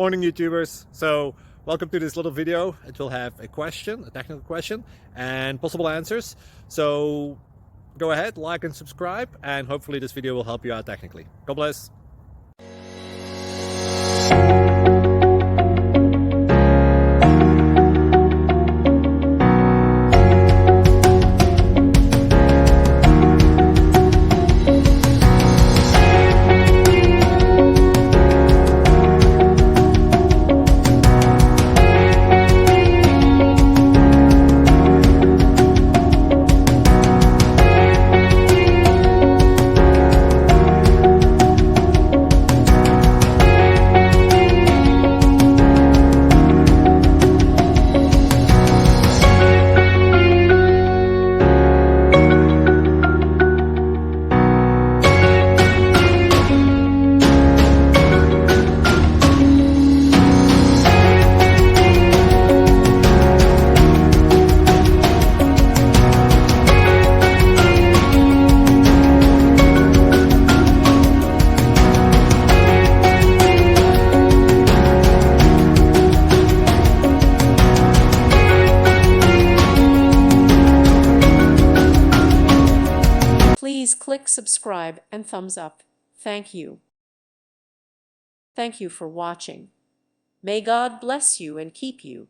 Morning YouTubers. So welcome to this little video. It will have a question, a technical question, and possible answers. So go ahead, like and subscribe, and hopefully this video will help you out technically. God bless. Please click subscribe and thumbs up. Thank you. Thank you for watching. May God bless you and keep you.